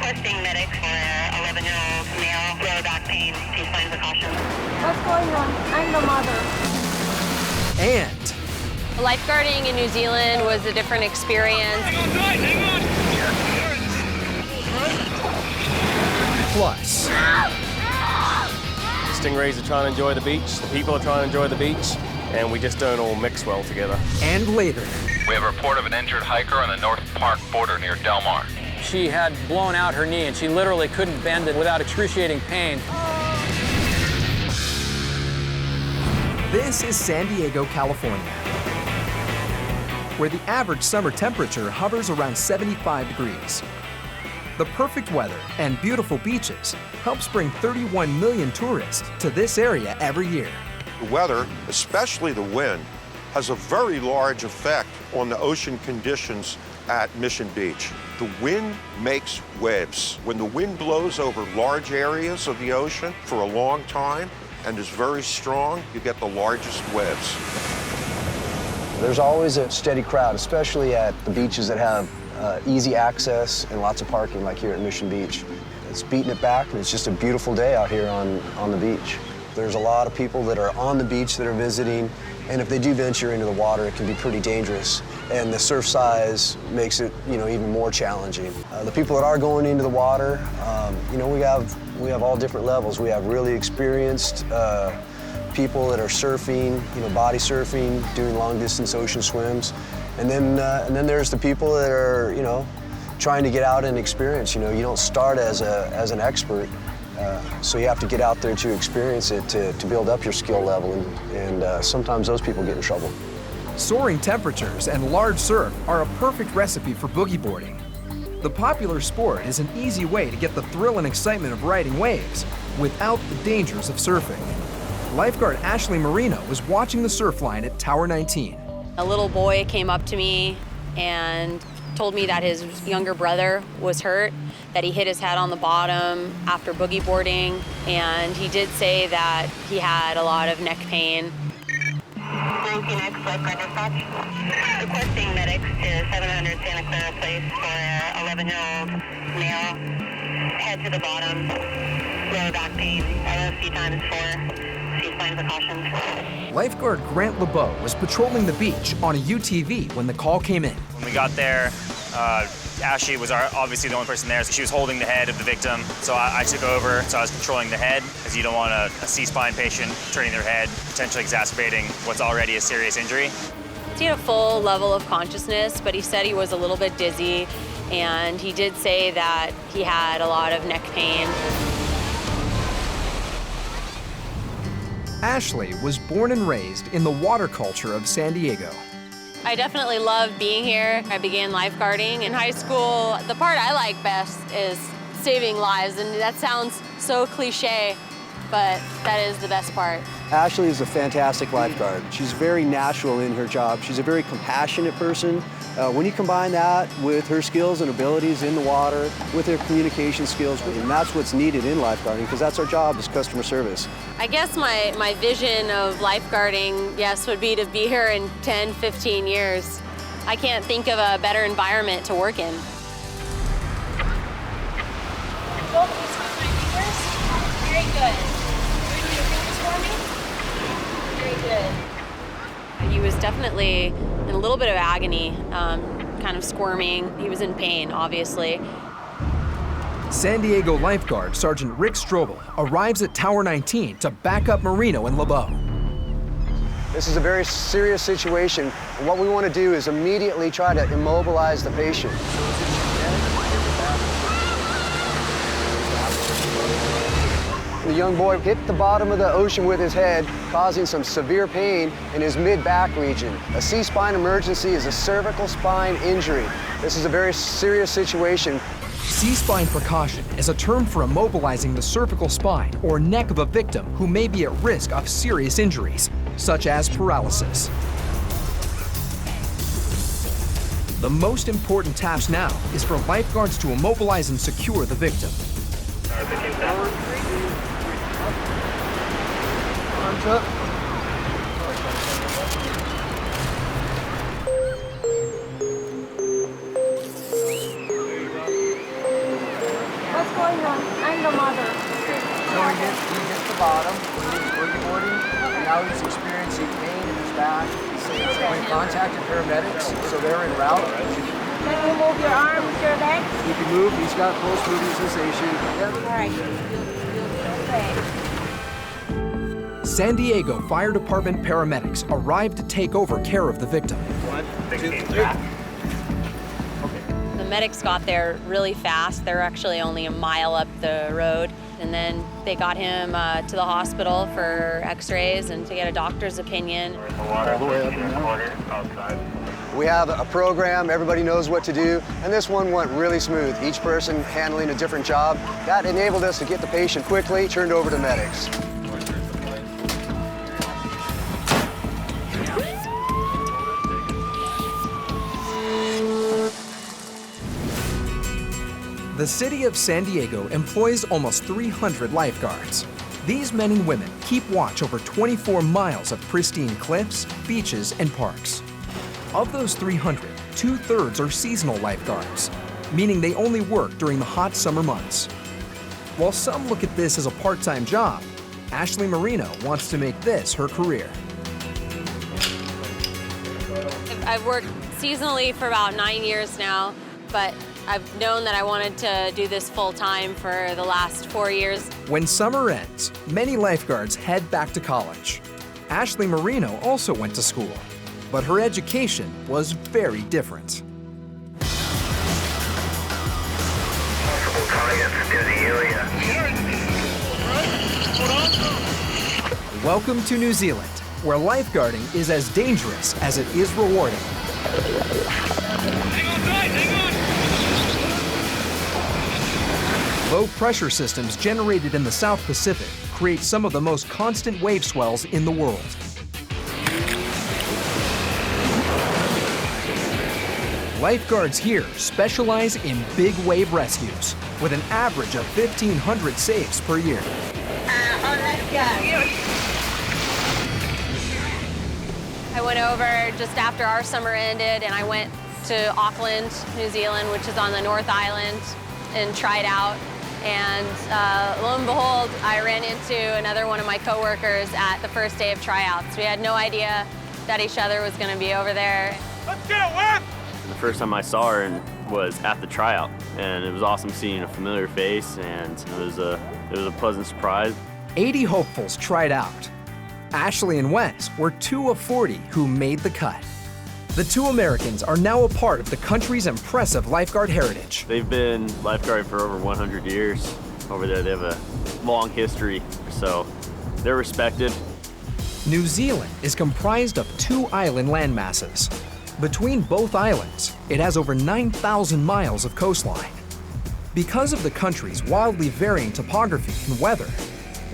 Requesting medic for 11-year-old male, lower back pain, C-spine precautions. What's going on? I'm the mother. And Lifeguarding in New Zealand was a different experience. Hang on. plus, Stingrays are trying to enjoy the beach, the people are trying to enjoy the beach, and we just don't all mix well together. and later. We have a report of an injured hiker on the North Park border near Del Mar. She had blown out her knee and she literally couldn't bend it without excruciating pain. This is San Diego, California, where the average summer temperature hovers around 75 degrees. The perfect weather and beautiful beaches helps bring 31 million tourists to this area every year. The weather, especially the wind, has a very large effect on the ocean conditions at Mission Beach. The wind makes waves. When the wind blows over large areas of the ocean for a long time and is very strong, you get the largest waves. There's always a steady crowd, especially at the beaches that have easy access and lots of parking, like here at Mission Beach. It's beating it back, and it's just a beautiful day out here on the beach. There's a lot of people that are on the beach that are visiting, and if they do venture into the water, it can be pretty dangerous. And the surf size makes it, even more challenging. The people that are going into the water, we have all different levels. We have really experienced people that are surfing, body surfing, doing long-distance ocean swims, and then there's the people that are, trying to get out and experience. You don't start as an expert. So you have to get out there to experience it, to build up your skill level, and sometimes those people get in trouble. Soaring temperatures and large surf are a perfect recipe for boogie boarding. The popular sport is an easy way to get the thrill and excitement of riding waves without the dangers of surfing. Lifeguard Ashley Marino was watching the surf line at Tower 19. A little boy came up to me and told me that his younger brother was hurt, that he hit his head on the bottom after boogie boarding, and he did say that he had a lot of neck pain. Phoenix, Lifeguard dispatch. Requesting medics to 700 Santa Clara Place for 11-year-old male, head to the bottom, lower back pain, LFC times 4, C-spine precautions. Lifeguard Grant LeBeau was patrolling the beach on a UTV when the call came in. When we got there, Ashley was obviously the only person there, so she was holding the head of the victim. So I took over, so I was controlling the head, because you don't want a C-spine patient turning their head, potentially exacerbating what's already a serious injury. He had a full level of consciousness, but he said he was a little bit dizzy, and he did say that he had a lot of neck pain. Ashley was born and raised in the water culture of San Diego. I definitely love being here. I began lifeguarding in high school. The part I like best is saving lives, and that sounds so cliche, but that is the best part. Ashley is a fantastic lifeguard. She's very natural in her job. She's a very compassionate person. When you combine that with her skills and abilities in the water, with her communication skills, and that's what's needed in lifeguarding, because that's our job, is customer service. I guess my vision of lifeguarding, yes, would be to be here in 10, 15 years. I can't think of a better environment to work in. Don't you squeeze my fingers? Very good. Can you do your fingers for me? Very good. He was definitely in a little bit of agony, kind of squirming. He was in pain, obviously. San Diego lifeguard Sergeant Rick Strobel arrives at Tower 19 to back up Marino and LeBeau. This is a very serious situation, and what we want to do is immediately try to immobilize the patient. The young boy hit the bottom of the ocean with his head, causing some severe pain in his mid-back region. A C-spine emergency is a cervical spine injury. This is a very serious situation. C-spine precaution is a term for immobilizing the cervical spine or neck of a victim who may be at risk of serious injuries, such as paralysis. The most important task now is for lifeguards to immobilize and secure the victim. Arms up. What's going on? I'm the mother. So he hit the bottom when he was boogie boarding, and now he's experiencing pain in his back. We contacted paramedics, so they're en route. Can you move your arm with your leg? He can move, he's got pulse movement sensation. Yep. All right, okay. San Diego Fire Department paramedics arrived to take over care of the victim. 1, 2, 3. The medics got there really fast. They're actually only a mile up the road. And then they got him to the hospital for x-rays and to get a doctor's opinion. All the way up and down. We have a program, everybody knows what to do, and this one went really smooth. Each person handling a different job. That enabled us to get the patient quickly turned over to medics. The city of San Diego employs almost 300 lifeguards. These men and women keep watch over 24 miles of pristine cliffs, beaches, and parks. Of those 300, 2/3 are seasonal lifeguards, meaning they only work during the hot summer months. While some look at this as a part-time job, Ashley Marino wants to make this her career. I've worked seasonally for about 9 years now, but I've known that I wanted to do this full-time for the last 4 years. When summer ends, many lifeguards head back to college. Ashley Marino also went to school, but her education was very different. Welcome to New Zealand, where lifeguarding is as dangerous as it is rewarding. Low pressure systems generated in the South Pacific create some of the most constant wave swells in the world. Lifeguards here specialize in big wave rescues with an average of 1,500 saves per year. I went over just after our summer ended and I went to Auckland, New Zealand, which is on the North Island, and tried out. And lo and behold, I ran into another one of my coworkers at the first day of tryouts. We had no idea that each other was going to be over there. Let's get it, Wes! The first time I saw her was at the tryout, and it was awesome seeing a familiar face, and it was a pleasant surprise. 80 hopefuls tried out. Ashley and Wes were 2 of 40 who made the cut. The two Americans are now a part of the country's impressive lifeguard heritage. They've been lifeguarding for over 100 years. Over there, they have a long history, so they're respected. New Zealand is comprised of 2 island landmasses. Between both islands, it has over 9,000 miles of coastline. Because of the country's wildly varying topography and weather,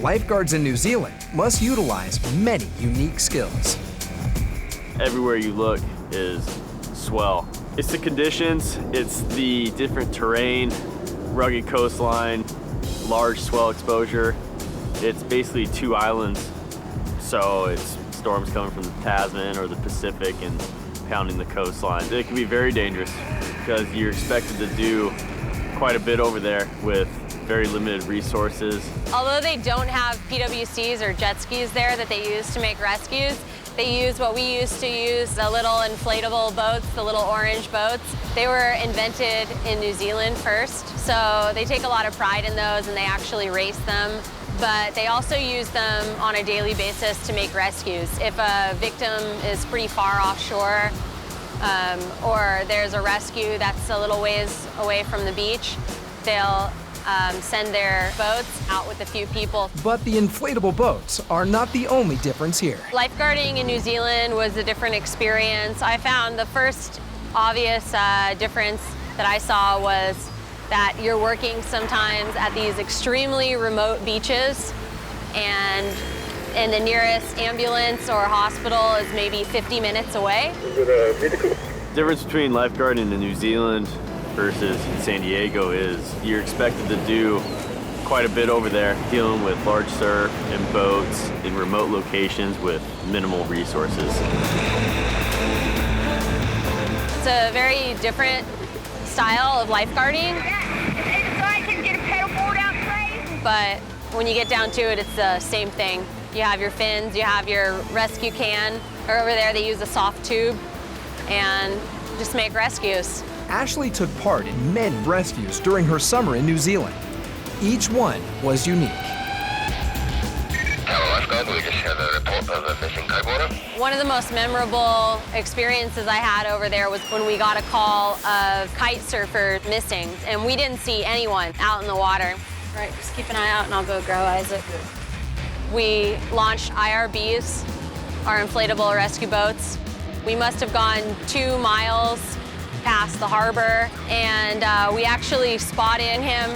lifeguards in New Zealand must utilize many unique skills. Everywhere you look is swell. It's the conditions, it's the different terrain, rugged coastline, large swell exposure. It's basically 2 islands, so it's storms coming from the Tasman or the Pacific and pounding the coastline. It can be very dangerous because you're expected to do quite a bit over there with very limited resources. Although they don't have PWCs or jet skis there that they use to make rescues, they use what we used to use, the little inflatable boats, the little orange boats. They were invented in New Zealand first, so they take a lot of pride in those and they actually race them. But they also use them on a daily basis to make rescues. If a victim is pretty far offshore or there's a rescue that's a little ways away from the beach, they'll send their boats out with a few people. But the inflatable boats are not the only difference here. Lifeguarding in New Zealand was a different experience. I found the first obvious difference that I saw was that you're working sometimes at these extremely remote beaches and the nearest ambulance or hospital is maybe 50 minutes away. The difference between lifeguarding in New Zealand versus in San Diego is you're expected to do quite a bit over there, dealing with large surf and boats in remote locations with minimal resources. It's a very different style of lifeguarding. So I can get a but when you get down to it, it's the same thing. You have your fins, you have your rescue can, or over there they use a soft tube, and just make rescues. Ashley took part in many rescues during her summer in New Zealand. Each one was unique. Lifeguard, we just had a report of a missing kiteboarder. One of the most memorable experiences I had over there was when we got a call of kite surfer missing, and we didn't see anyone out in the water. Right, just keep an eye out and I'll go grab Isaac. We launched IRBs, our inflatable rescue boats. We must have gone 2 miles past the harbor, and we actually spotted him.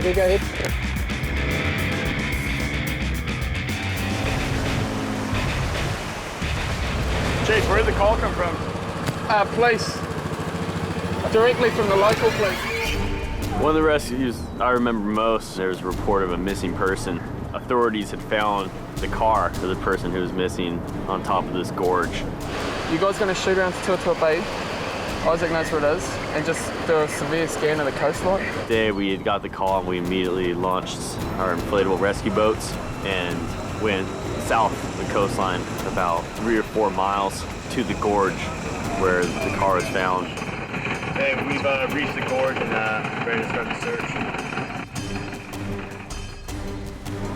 You go ahead. Chase, where did the call come from? Police. Directly from the local police. One of the rescues I remember most, there was a report of a missing person. Authorities had found the car of the person who was missing on top of this gorge. You guys gonna shoot around to Tuatua Bay? Isaac knows where it is, and just do a severe scan of the coastline. Day we had got the call and we immediately launched our inflatable rescue boats and went south of the coastline about 3 or 4 miles to the gorge where the car was found. Hey, we've reached the gorge and ready to start the search.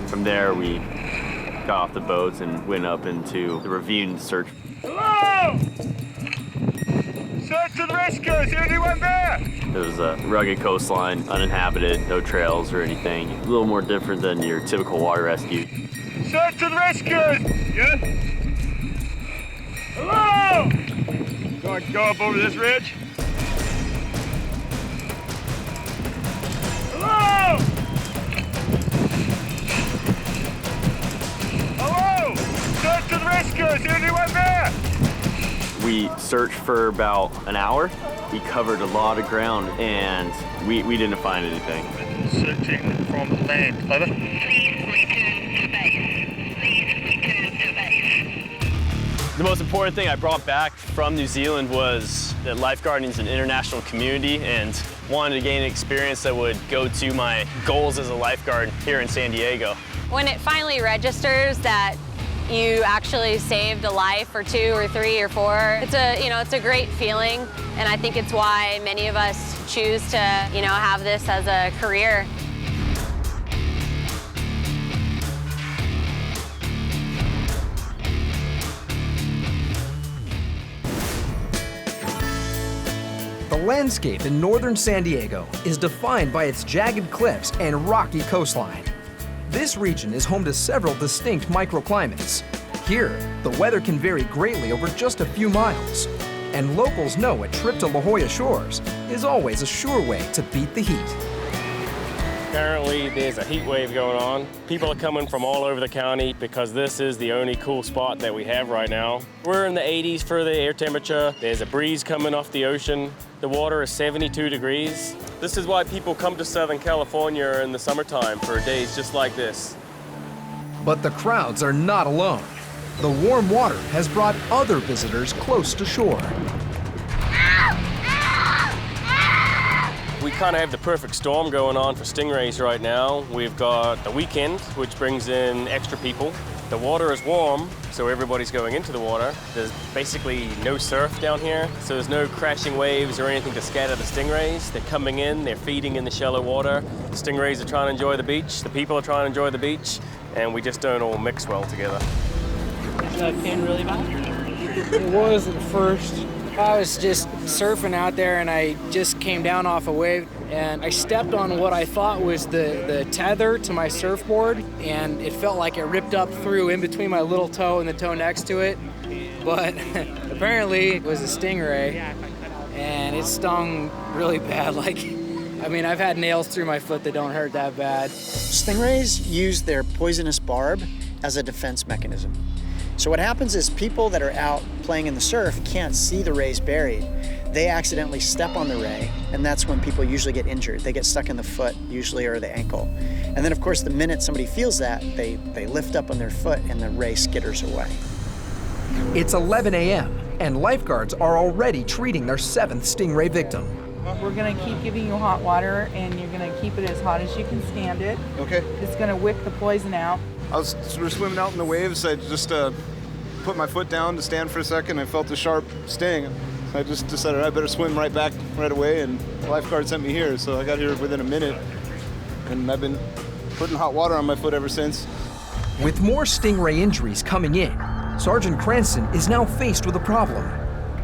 From there we got off the boats and went up into the ravine to search. Hello! Search and rescue, is there anyone there? It was a rugged coastline, uninhabited, no trails or anything. A little more different than your typical water rescue. Search and rescue! Yeah? Hello! Go up over this ridge. Hello! Hello! Search and rescue, is there anyone there? We searched for about an hour. We covered a lot of ground and we didn't find anything. Searching from land, over. Please return to base. Please return to base. The most important thing I brought back from New Zealand was that lifeguarding is an international community and wanted to gain an experience that would go to my goals as a lifeguard here in San Diego. When it finally registers that you actually saved a life or 2 or 3 or 4, it's a great feeling, and I think it's why many of us choose to, have this as a career. The landscape in northern San Diego is defined by its jagged cliffs and rocky coastline. This region is home to several distinct microclimates. Here, the weather can vary greatly over just a few miles, and locals know a trip to La Jolla Shores is always a sure way to beat the heat. Currently, there's a heat wave going on. People are coming from all over the county because this is the only cool spot that we have right now. We're in the 80s for the air temperature. There's a breeze coming off the ocean. The water is 72 degrees. This is why people come to Southern California in the summertime for days just like this. But the crowds are not alone. The warm water has brought other visitors close to shore. We kind of have the perfect storm going on for stingrays right now. We've got the weekend, which brings in extra people. The water is warm, so everybody's going into the water. There's basically no surf down here, so there's no crashing waves or anything to scatter the stingrays. They're coming in, they're feeding in the shallow water. The stingrays are trying to enjoy the beach, the people are trying to enjoy the beach, and we just don't all mix well together. Is that pain really bad? It was at first. I was just surfing out there and I just came down off a wave and I stepped on what I thought was the tether to my surfboard, and it felt like it ripped up through in between my little toe and the toe next to it. But apparently it was a stingray and it stung really bad. I've had nails through my foot that don't hurt that bad. Stingrays use their poisonous barb as a defense mechanism. So what happens is people that are out playing in the surf can't see the rays buried. They accidentally step on the ray, and that's when people usually get injured. They get stuck in the foot, usually, or the ankle. And then, of course, the minute somebody feels that, they lift up on their foot and the ray skitters away. It's 11 a.m., and lifeguards are already treating their 7th stingray victim. We're gonna keep giving you hot water, and you're gonna keep it as hot as you can stand it. Okay. It's gonna wick the poison out. I was sort of swimming out in the waves. I just put my foot down to stand for a second. I felt a sharp sting. I just decided I better swim right back right away, and the lifeguard sent me here. So I got here within a minute, and I've been putting hot water on my foot ever since. With more stingray injuries coming in, Sergeant Cranston is now faced with a problem.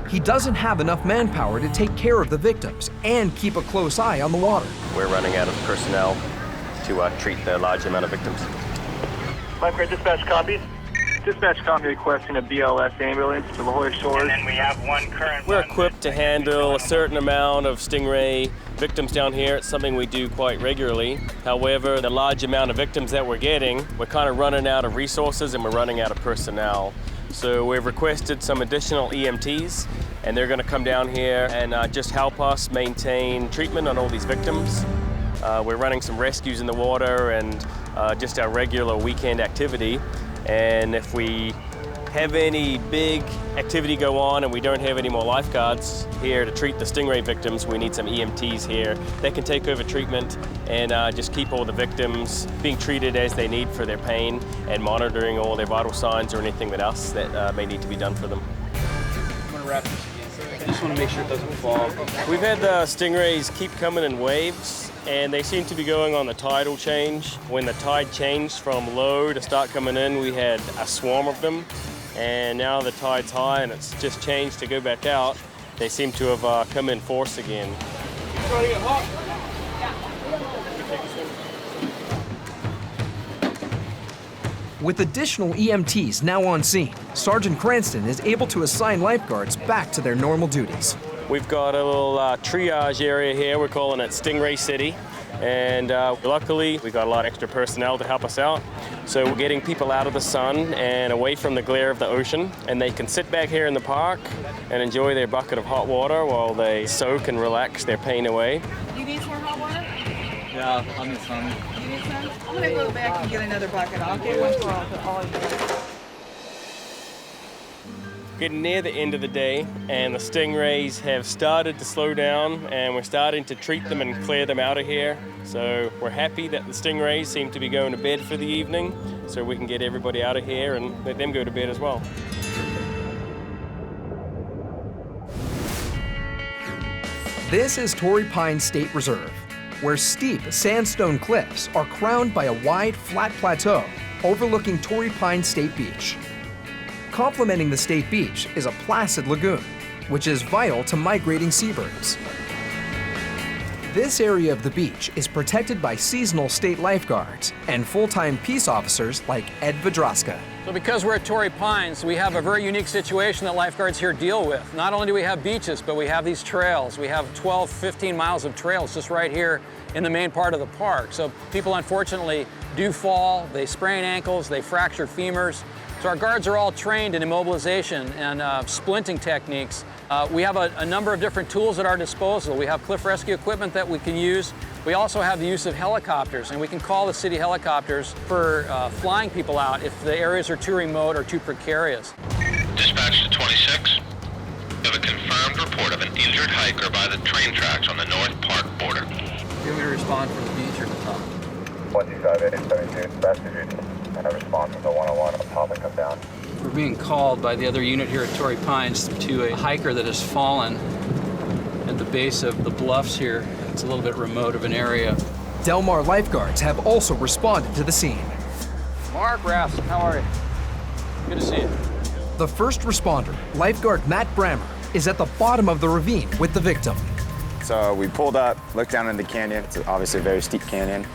He doesn't have enough manpower to take care of the victims and keep a close eye on the water. We're running out of personnel to treat the large amount of victims. Lifeguard dispatch copies. Dispatch copy requesting a BLS ambulance to La Jolla Shores. And then we have one current. We're equipped to handle a certain amount of stingray victims down here. It's something we do quite regularly. However, the large amount of victims that we're getting, we're kind of running out of resources and we're running out of personnel. So we've requested some additional EMTs, and they're going to come down here and just help us maintain treatment on all these victims. We're running some rescues in the water and just our regular weekend activity. And if we have any big activity go on and we don't have any more lifeguards here to treat the stingray victims, we need some EMTs here. They can take over treatment and just keep all the victims being treated as they need for their pain and monitoring all their vital signs or anything else that may need to be done for them. I'm gonna wrap this again. I just want to make sure it doesn't fall. We've had the stingrays keep coming in waves, and they seem to be going on the tidal change. When the tide changed from low to start coming in, we had a swarm of them. And now the tide's high and it's just changed to go back out. They seem to have come in force again. Trying to get hot. With additional EMTs now on scene, Sergeant Cranston is able to assign lifeguards back to their normal duties. We've got a little triage area here. We're calling it Stingray City. And luckily, we got a lot of extra personnel to help us out. So we're getting people out of the sun and away from the glare of the ocean. And they can sit back here in the park and enjoy their bucket of hot water while they soak and relax their pain away. You need more hot water? Yeah, I need some. You need some? I'm gonna go back and get another bucket. I'll get one for all of you. Getting near the end of the day, and the stingrays have started to slow down, and we're starting to treat them and clear them out of here. So we're happy that the stingrays seem to be going to bed for the evening, so we can get everybody out of here and let them go to bed as well. This is Torrey Pines State Reserve, where steep sandstone cliffs are crowned by a wide, flat plateau overlooking Torrey Pines State Beach. Complementing the state beach is a placid lagoon, which is vital to migrating seabirds. This area of the beach is protected by seasonal state lifeguards and full-time peace officers like Ed Vadraska. So because we're at Torrey Pines, we have a very unique situation that lifeguards here deal with. Not only do we have beaches, but we have these trails. We have 12, 15 miles of trails just right here in the main part of the park. So people unfortunately do fall, they sprain ankles, they fracture femurs. So our guards are all trained in immobilization and splinting techniques. We have a number of different tools at our disposal. We have cliff rescue equipment that we can use. We also have the use of helicopters, and we can call the city helicopters for flying people out if the areas are too remote or too precarious. Dispatch to 26. We have a confirmed report of an injured hiker by the train tracks on the North Park border. You want me to respond from the beach or the top? 125-872, passenger. And a response from the 101 on top and come down. We're being called by the other unit here at Torrey Pines to a hiker that has fallen at the base of the bluffs here. It's a little bit remote of an area. Del Mar lifeguards have also responded to the scene. Mark Rass, how are you? Good to see you. The first responder, lifeguard Matt Brammer, is at the bottom of the ravine with the victim. So we pulled up, looked down in the canyon. It's obviously a very steep canyon.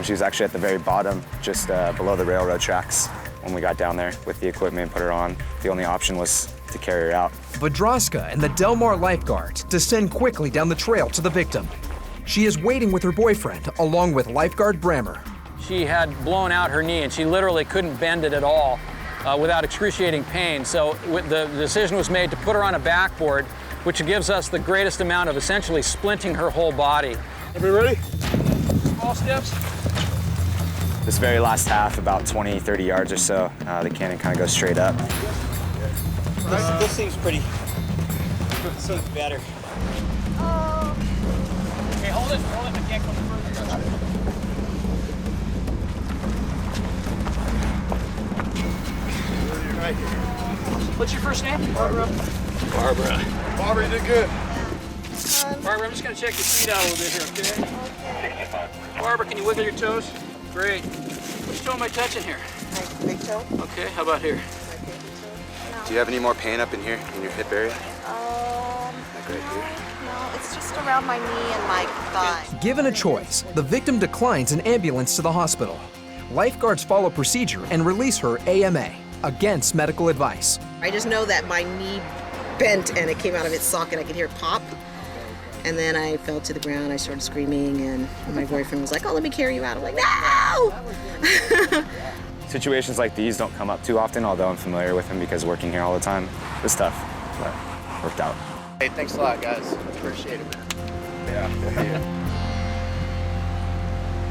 She was actually at the very bottom, just below the railroad tracks. When we got down there with the equipment and put her on, the only option was to carry her out. Vadraska and the Del Mar lifeguards descend quickly down the trail to the victim. She is waiting with her boyfriend, along with lifeguard Brammer. She had blown out her knee and she literally couldn't bend it at all without excruciating pain. So the decision was made to put her on a backboard, which gives us the greatest amount of essentially splinting her whole body. Everybody ready? All steps. This very last half, about 20, 30 yards or so, the canyon kind of goes straight up. This seems pretty. Seems better. Okay, hold it. I can't go further. Right here. What's your first name? Barbara. Barbara, you did good. Barbara, I'm just gonna check your feet out a little bit here, okay? Barbara, can you wiggle your toes? Great. Which toe am I touching here? My big toe. Okay, how about here? Do you have any more pain up in here, in your hip area? Like right here? No, it's just around my knee and my thigh. Given a choice, the victim declines an ambulance to the hospital. Lifeguards follow procedure and release her AMA, against medical advice. I just know that my knee bent and it came out of its socket. I could hear it pop. And then I fell to the ground. I started screaming, and my boyfriend was like, "Oh, let me carry you out." I'm like, "No!" Situations like these don't come up too often, although I'm familiar with them because working here all the time. It's tough, but worked out. Hey, thanks a lot, guys. Appreciate it, man. Yeah.